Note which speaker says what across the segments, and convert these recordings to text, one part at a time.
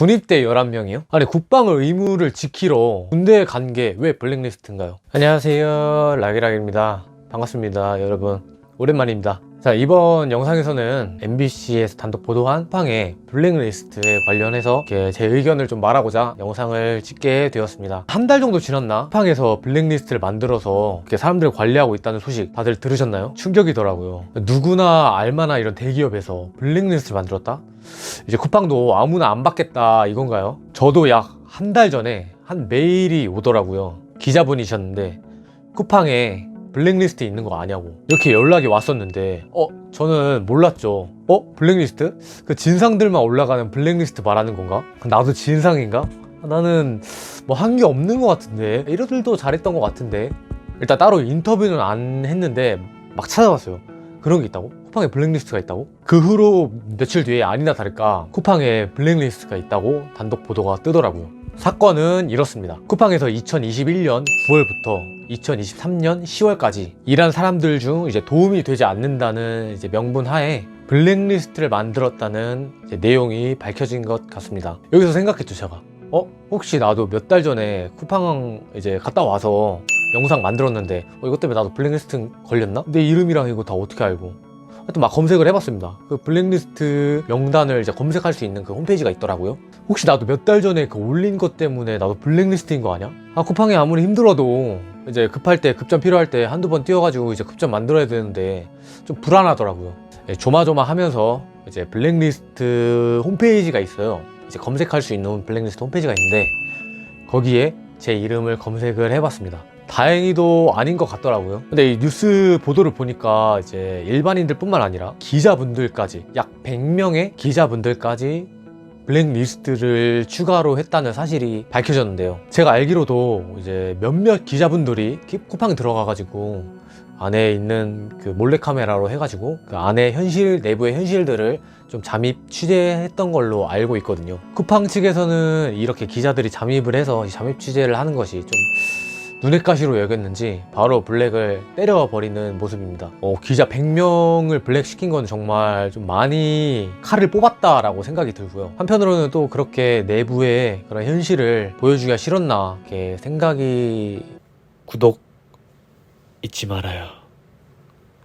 Speaker 1: 군입대 11명이요? 아니 국방의 의무를 지키러 군대에 간 게 왜 블랙리스트인가요? 안녕하세요, 락이락입니다. 반갑습니다 여러분, 오랜만입니다. 자, 이번 영상에서는 MBC에서 단독 보도한 쿠팡의 블랙리스트에 관련해서 제 의견을 좀 말하고자 영상을 찍게 되었습니다. 한 달 정도 지났나? 쿠팡에서 블랙리스트를 만들어서 사람들을 관리하고 있다는 소식 다들 들으셨나요? 충격이더라고요. 누구나 알만한 이런 대기업에서 블랙리스트를 만들었다? 이제 쿠팡도 아무나 안 받겠다 이건가요? 저도 약 한 달 전에 한 메일이 오더라고요. 기자분이셨는데 쿠팡에 블랙리스트 있는 거 아냐고 이렇게 연락이 왔었는데 저는 몰랐죠. 블랙리스트? 그 진상들만 올라가는 블랙리스트 말하는 건가? 나도 진상인가? 나는 뭐 한 게 없는 것 같은데, 이러들도 잘했던 것 같은데. 일단 따로 인터뷰는 안 했는데 막 찾아봤어요. 그런 게 있다고? 쿠팡에 블랙리스트가 있다고? 그 후로 며칠 뒤에 아니나 다를까 쿠팡에 블랙리스트가 있다고 단독 보도가 뜨더라고요. 사건은 이렇습니다. 쿠팡에서 2021년 9월부터 2023년 10월까지 일한 사람들 중 도움이 되지 않는다는 명분 하에 블랙리스트를 만들었다는 내용이 밝혀진 것 같습니다. 여기서 생각했죠, 제가. 혹시 나도 몇 달 전에 쿠팡 갔다 와서 영상 만들었는데 이것 때문에 나도 블랙리스트 걸렸나? 내 이름이랑 이거 다 어떻게 알고? 하여튼 막 검색을 해봤습니다. 그 블랙리스트 명단을 검색할 수 있는 그 홈페이지가 있더라고요. 혹시 나도 몇 달 전에 그 올린 것 때문에 나도 블랙리스트인 거 아니야? 쿠팡이 아무리 힘들어도 급할 때, 급전 필요할 때 한두 번 뛰어가지고 급전 만들어야 되는데 좀 불안하더라고요. 조마조마하면서 블랙리스트 홈페이지가 있어요. 검색할 수 있는 블랙리스트 홈페이지가 있는데 거기에 제 이름을 검색을 해봤습니다. 다행히도 아닌 것 같더라고요. 근데 이 뉴스 보도를 보니까 일반인들 뿐만 아니라 기자분들까지, 약 100명의 기자분들까지 블랙리스트를 추가로 했다는 사실이 밝혀졌는데요. 제가 알기로도 몇몇 기자분들이 쿠팡에 들어가가지고 안에 있는 그 몰래카메라로 해가지고 그 안에 내부의 현실들을 좀 잠입 취재했던 걸로 알고 있거든요. 쿠팡 측에서는 이렇게 기자들이 잠입을 해서 잠입 취재를 하는 것이 좀 눈엣 가시로 여겼는지 바로 블랙을 때려버리는 모습입니다. 기자 100명을 블랙 시킨 건 정말 좀 많이 칼을 뽑았다라고 생각이 들고요. 한편으로는 또 그렇게 내부의 그런 현실을 보여주기가 싫었나 이렇게 생각이. 구독 잊지 말아요.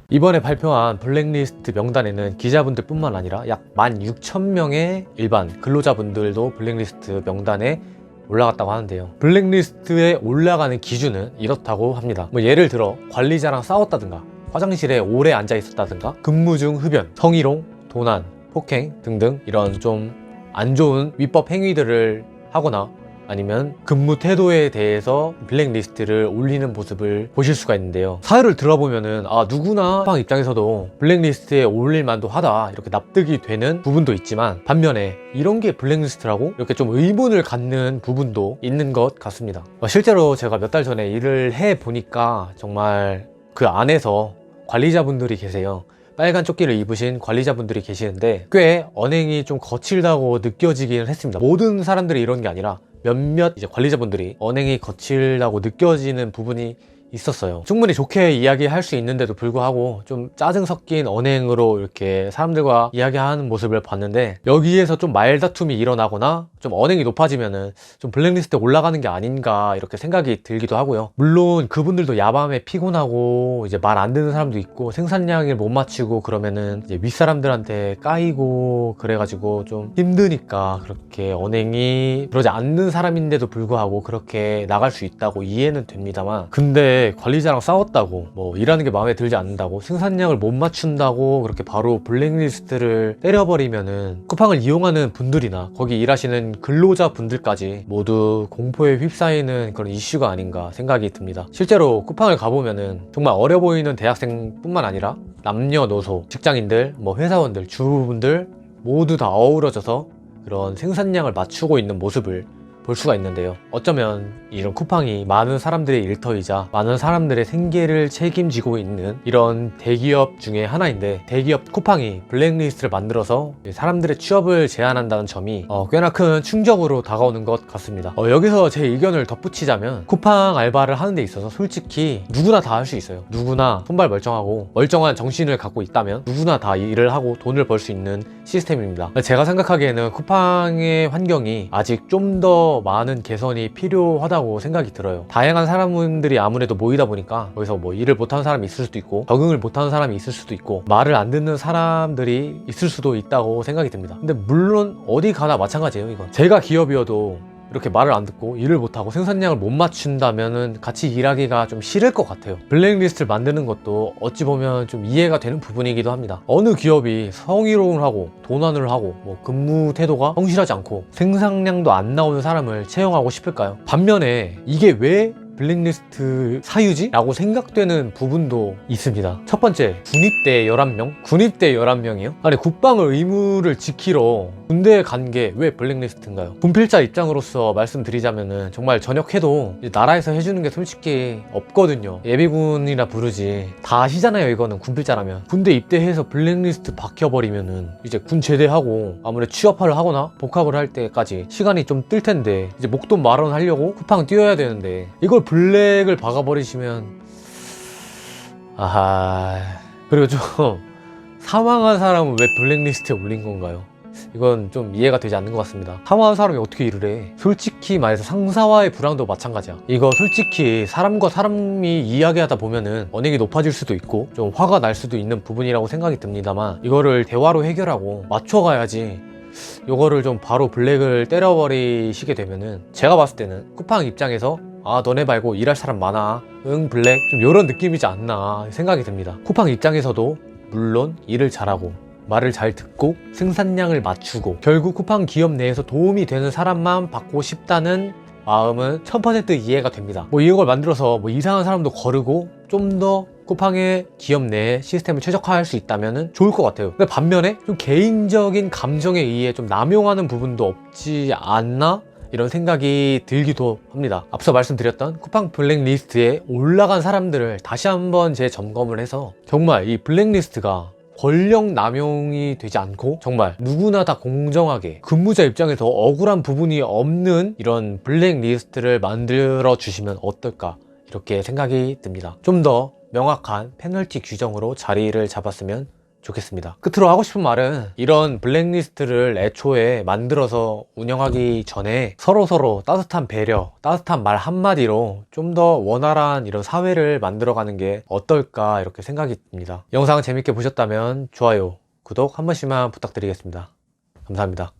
Speaker 1: 이번에 발표한 블랙리스트 명단에는 기자분들 뿐만 아니라 약 16,000명의 일반 근로자분들도 블랙리스트 명단에 올라갔다고 하는데요. 블랙리스트에 올라가는 기준은 이렇다고 합니다. 예를 들어 관리자랑 싸웠다든가, 화장실에 오래 앉아 있었다든가, 근무 중 흡연, 성희롱, 도난, 폭행 등등 이런 좀 안 좋은 위법 행위들을 하거나 아니면 근무 태도에 대해서 블랙리스트를 올리는 모습을 보실 수가 있는데요. 사유를 들어보면은 누구나 쿠팡 입장에서도 블랙리스트에 올릴 만도 하다 이렇게 납득이 되는 부분도 있지만, 반면에 이런 게 블랙리스트라고? 이렇게 좀 의문을 갖는 부분도 있는 것 같습니다. 실제로 제가 몇 달 전에 일을 해보니까 정말 그 안에서 관리자분들이 계세요. 빨간 조끼를 입으신 관리자분들이 계시는데 꽤 언행이 좀 거칠다고 느껴지긴 했습니다. 모든 사람들이 이런 게 아니라 몇몇 관리자분들이 언행이 거칠다고 느껴지는 부분이 있었어요. 충분히 좋게 이야기할 수 있는데도 불구하고 좀 짜증 섞인 언행으로 이렇게 사람들과 이야기하는 모습을 봤는데, 여기에서 좀 말다툼이 일어나거나 좀 언행이 높아지면은 좀 블랙리스트에 올라가는 게 아닌가 이렇게 생각이 들기도 하고요. 물론 그분들도 야밤에 피곤하고 말 안 듣는 사람도 있고 생산량을 못 맞추고 그러면은 윗사람들한테 까이고 그래가지고 좀 힘드니까 그렇게 언행이 그러지 않는 사람인데도 불구하고 그렇게 나갈 수 있다고 이해는 됩니다만, 근데 관리자랑 싸웠다고 일하는 게 마음에 들지 않는다고 생산량을 못 맞춘다고 그렇게 바로 블랙리스트를 때려버리면은 쿠팡을 이용하는 분들이나 거기 일하시는 근로자 분들까지 모두 공포에 휩싸이는 그런 이슈가 아닌가 생각이 듭니다. 실제로 쿠팡을 가보면은 정말 어려 보이는 대학생뿐만 아니라 남녀노소, 직장인들, 회사원들, 주부분들 모두 다 어우러져서 그런 생산량을 맞추고 있는 모습을 볼 수가 있는데요. 어쩌면 이런 쿠팡이 많은 사람들의 일터이자 많은 사람들의 생계를 책임지고 있는 이런 대기업 중에 하나인데, 대기업 쿠팡이 블랙리스트를 만들어서 사람들의 취업을 제한한다는 점이 꽤나 큰 충격으로 다가오는 것 같습니다. 여기서 제 의견을 덧붙이자면, 쿠팡 알바를 하는 데 있어서 솔직히 누구나 다 할 수 있어요. 누구나 손발 멀쩡하고 멀쩡한 정신을 갖고 있다면 누구나 다 일을 하고 돈을 벌 수 있는 시스템입니다. 제가 생각하기에는 쿠팡의 환경이 아직 좀 더 많은 개선이 필요하다고 생각이 들어요. 다양한 사람들이 아무래도 모이다 보니까 거기서 뭐 일을 못하는 사람이 있을 수도 있고, 적응을 못하는 사람이 있을 수도 있고, 말을 안 듣는 사람들이 있을 수도 있다고 생각이 듭니다. 근데 물론 어디 가나 마찬가지예요. 이건 제가 기업이어도 이렇게 말을 안 듣고 일을 못하고 생산량을 못 맞춘다면은 같이 일하기가 좀 싫을 것 같아요. 블랙리스트를 만드는 것도 어찌 보면 좀 이해가 되는 부분이기도 합니다. 어느 기업이 성희롱을 하고 도난을 하고 뭐 근무 태도가 성실하지 않고 생산량도 안 나오는 사람을 채용하고 싶을까요? 반면에 이게 왜 블랙리스트 사유지? 라고 생각되는 부분도 있습니다. 첫 번째, 군입대 11명? 군입대 11명이요? 아니, 국방의 의무를 지키러 군대에 간 게 왜 블랙리스트인가요? 군필자 입장으로서 말씀드리자면은 정말 전역해도 나라에서 해주는 게 솔직히 없거든요. 예비군이라 부르지. 다 아시잖아요, 이거는 군필자라면. 군대 입대해서 블랙리스트 박혀버리면은 이제 군 제대하고 아무래도 취업을 하거나 복학을 할 때까지 시간이 좀 뜰 텐데, 이제 목돈 마련하려고 쿠팡 뛰어야 되는데, 이걸 블랙을 박아버리시면 아하. 그리고 좀 사망한 사람은 왜 블랙리스트에 올린 건가요? 이건 좀 이해가 되지 않는 것 같습니다. 사망한 사람이 어떻게 일을 해? 솔직히 말해서 상사와의 불황도 마찬가지야. 이거 솔직히 사람과 사람이 이야기하다 보면은 언행이 높아질 수도 있고 좀 화가 날 수도 있는 부분이라고 생각이 듭니다만, 이거를 대화로 해결하고 맞춰가야지 이거를 좀 바로 블랙을 때려버리시게 되면은, 제가 봤을 때는 쿠팡 입장에서 너네 말고 일할 사람 많아, 응 블랙, 좀 이런 느낌이지 않나 생각이 듭니다. 쿠팡 입장에서도 물론 일을 잘하고 말을 잘 듣고 생산량을 맞추고 결국 쿠팡 기업 내에서 도움이 되는 사람만 받고 싶다는 마음은 1000% 이해가 됩니다. 뭐 이걸 만들어서 뭐 이상한 사람도 거르고 좀 더 쿠팡의 기업 내에 시스템을 최적화할 수 있다면 좋을 것 같아요. 근데 반면에 좀 개인적인 감정에 의해 좀 남용하는 부분도 없지 않나? 이런 생각이 들기도 합니다. 앞서 말씀드렸던 쿠팡 블랙리스트에 올라간 사람들을 다시 한번 재점검을 해서 정말 이 블랙리스트가 권력 남용이 되지 않고 정말 누구나 다 공정하게 근무자 입장에서 억울한 부분이 없는 이런 블랙리스트를 만들어 주시면 어떨까, 이렇게 생각이 듭니다. 좀 더 명확한 페널티 규정으로 자리를 잡았으면 좋겠습니다. 끝으로 하고 싶은 말은, 이런 블랙리스트를 애초에 만들어서 운영하기 전에 서로서로 따뜻한 배려, 따뜻한 말 한마디로 좀 더 원활한 이런 사회를 만들어가는 게 어떨까, 이렇게 생각이 듭니다. 영상 재밌게 보셨다면 좋아요, 구독 한 번씩만 부탁드리겠습니다. 감사합니다.